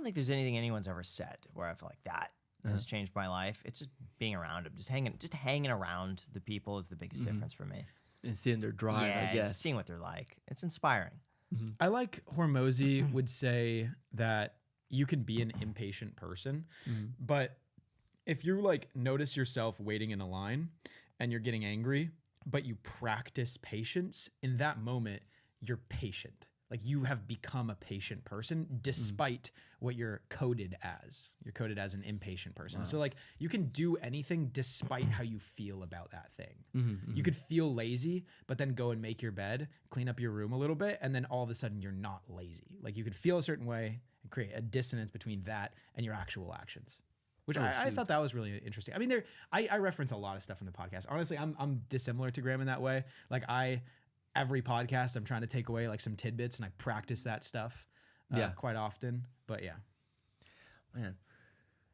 think there's anything anyone's ever said where I feel like that has changed my life. It's just being around them, just hanging around the people is the biggest difference for me. And seeing their drive, I guess. Seeing what they're like. It's inspiring. I like Hormozi would say that you can be an impatient person, but if you like notice yourself waiting in a line and you're getting angry, but you practice patience, in that moment, you're patient. Like you have become a patient person despite what you're coded as. You're coded as an impatient person. So like you can do anything despite how you feel about that thing. You could feel lazy, but then go and make your bed, clean up your room a little bit, and then all of a sudden you're not lazy. Like you could feel a certain way and create a dissonance between that and your actual actions. Which I thought that was really interesting. I mean, I reference a lot of stuff in the podcast. Honestly, I'm dissimilar to Graham in that way. Like every podcast, I'm trying to take away like some tidbits, and I practice that stuff quite often. But yeah, man.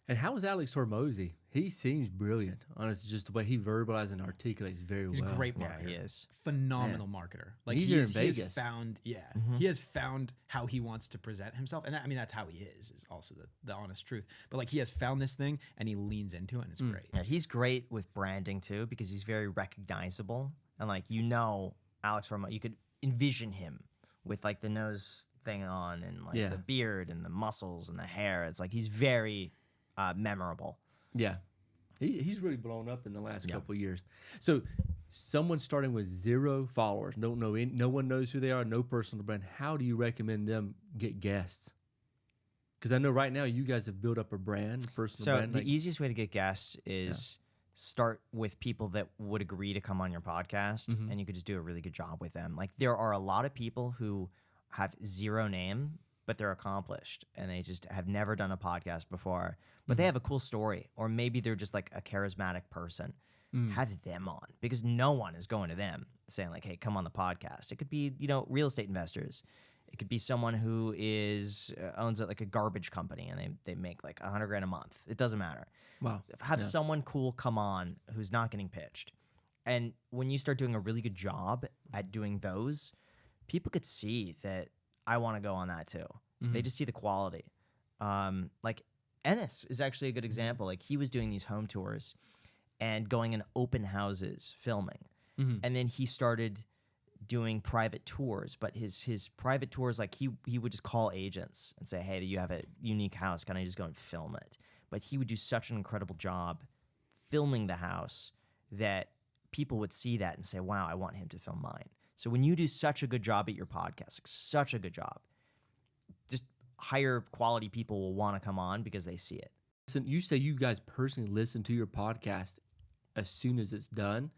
And how is Alex Hormozi? He seems brilliant. Honestly, just the way he verbalizes and articulates very well. He's a great marketer. Yeah, he is. Phenomenal marketer. Like He's here in Vegas. He has found how he wants to present himself. And I mean, that's how he is also the honest truth. But like he has found this thing and he leans into it and it's great. Yeah, he's great with branding too because he's very recognizable. And like, Alex Hormozi, you could envision him with like the nose thing on and like the beard and the muscles and the hair. It's like he's very memorable. Yeah. He's really blown up in the last couple of years. So someone starting with 0 followers, no one knows who they are, no personal brand. How do you recommend them get guests? Because I know right now you guys have built up a brand, personal brand. So the easiest way to get guests is start with people that would agree to come on your podcast, and you could just do a really good job with them. Like there are a lot of people who have 0 name, but they're accomplished, and they just have never done a podcast before, but they have a cool story, or maybe they're just like a charismatic person. Have them on, because no one is going to them saying like, hey, come on the podcast. It could be, real estate investors. It could be someone who owns like a garbage company and they make like $100,000 a month. It doesn't matter. Wow. Have someone cool come on who's not getting pitched. And when you start doing a really good job at doing those, people could see that I want to go on that too. They just see the quality. Like Ennis is actually a good example. Like he was doing these home tours and going in open houses filming. And then he started doing private tours, but his private tours, like he would just call agents and say, hey, you have a unique house, can I just go and film it? But he would do such an incredible job filming the house that people would see that and say, wow, I want him to film mine. So when you do such a good job at your podcast, like such a good job, just higher quality people will want to come on because they see it. Listen, you say you guys personally listen to your podcast as soon as it's done,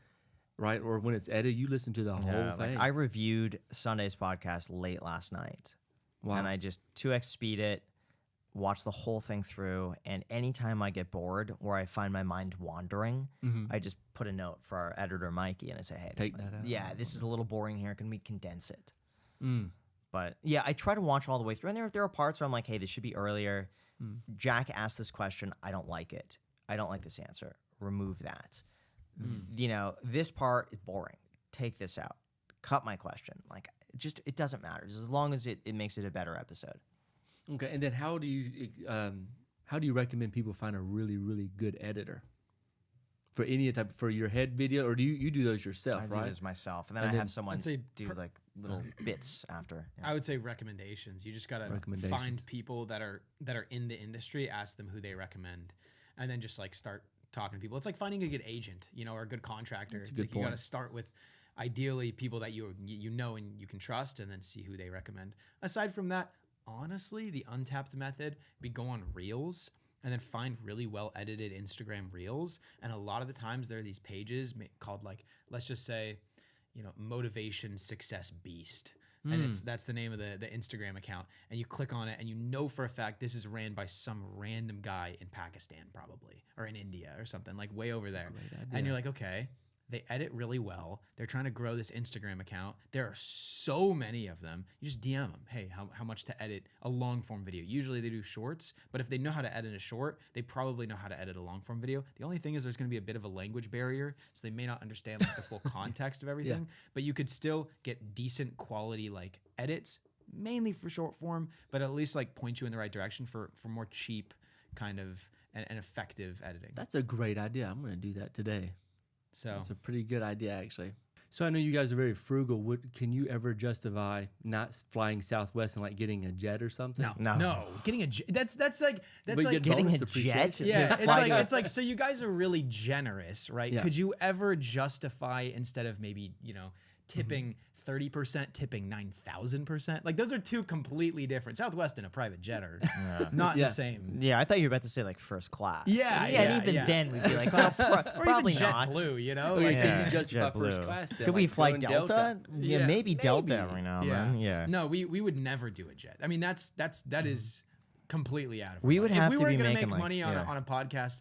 right? Or when it's edited, you listen to the whole thing. Like I reviewed Sunday's podcast late last night. Wow. And I just 2x speed it, watch the whole thing through, and anytime I get bored or I find my mind wandering, I just put a note for our editor Mikey and I say, hey, take that out. Yeah, this is a little boring here. Can we condense it? But yeah, I try to watch all the way through. And there are parts where I'm like, hey, this should be earlier. Jack asked this question. I don't like it. I don't like this answer. Remove that. This part is boring. Take this out. Cut my question. Like, it doesn't matter. Just as long as it makes it a better episode. Okay, and then how do you recommend people find a really, really good editor for any type for your head video, or do you do those yourself? I right? do those myself, and then I have someone do like little bits after. Yeah. I would say recommendations. You just gotta find people that are in the industry, ask them who they recommend, and then just like start talking to people. It's like finding a good agent, or a good contractor. It's like you got to start with ideally people that you know and you can trust, and then see who they recommend. Aside from that, honestly, the untapped method be go on Reels and then find really well edited Instagram Reels. And a lot of the times there are these pages called like, let's just say, Motivation Success Beast. And that's the name of the Instagram account. And you click on it and you know for a fact this is ran by some random guy in Pakistan probably, or in India or something, like way over there. And you're like, okay, they edit really well. They're trying to grow this Instagram account. There are so many of them. You just DM them, hey, how much to edit a long form video? Usually they do shorts, but if they know how to edit a short, they probably know how to edit a long form video. The only thing is there's going to be a bit of a language barrier, so they may not understand like the full context of everything, but you could still get decent quality like edits mainly for short form, but at least like point you in the right direction for more cheap kind of and effective editing. That's a great idea. I'm going to do that today. So that's a pretty good idea, actually. So I know you guys are very frugal. Can you ever justify not flying Southwest and like getting a jet or something? No. Getting a jet. That's like getting a jet. Yeah, it's like so you guys are really generous, right? Yeah. Could you ever justify instead of maybe tipping 30%, tipping 9,000%? Like those are two completely different. Southwest and a private jet are not the same. Yeah, I thought you were about to say like first class. Yeah, and even then we'd be like, probably not. JetBlue, Like, can you justify first class? Then? Could we fly Delta? Yeah, maybe Delta every now and then. Yeah. No, we would never do a jet. I mean, that is completely out of. We would have to be making if we weren't going to make money on a podcast,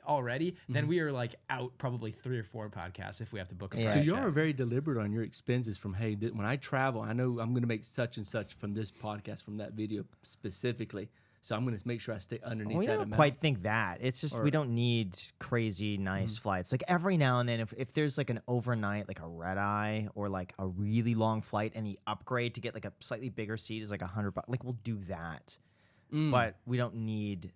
already, then we are like out probably 3 or 4 podcasts if we have to book a So you are very deliberate on your expenses from, hey, when I travel, I know I'm going to make such and such from this podcast, from that video specifically. So I'm going to make sure I stay underneath we that don't amount. quite think that. It's just we don't need crazy nice flights. Like every now and then, if there's like an overnight, like a red eye or like a really long flight and the upgrade to get like a slightly bigger seat is like $100, like we'll do that. But we don't need...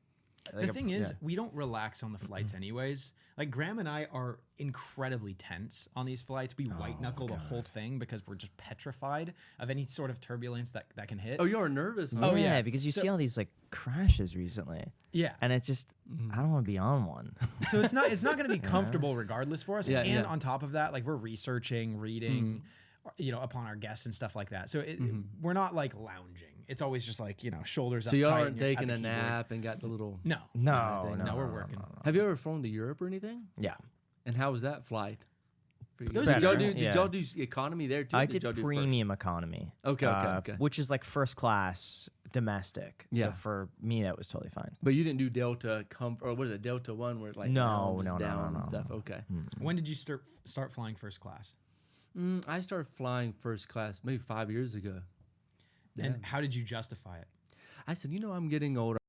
The thing is, we don't relax on the flights anyways. Like Graham and I are incredibly tense on these flights. We white knuckle the whole thing because we're just petrified of any sort of turbulence that can hit. Oh, you're nervous. Oh yeah, because you see all these like crashes recently. Yeah, and it's just I don't want to be on one. So it's not going to be comfortable regardless for us. And on top of that, like we're researching, reading, upon our guests and stuff like that. So we're not like lounging. It's always just like, shoulders up. So you aren't taking a nap and got the little... No, we're working. No. Have you ever flown to Europe or anything? Yeah. And how was that flight? Did y'all do economy there too? I did premium economy. Okay. Which is like first class domestic. Yeah. So for me, that was totally fine. But you didn't do Delta or what is it, Delta One, where it like no, down and stuff. Okay. When did you start flying first class? I started flying first class maybe 5 years ago. And how did you justify it? I said, I'm getting older.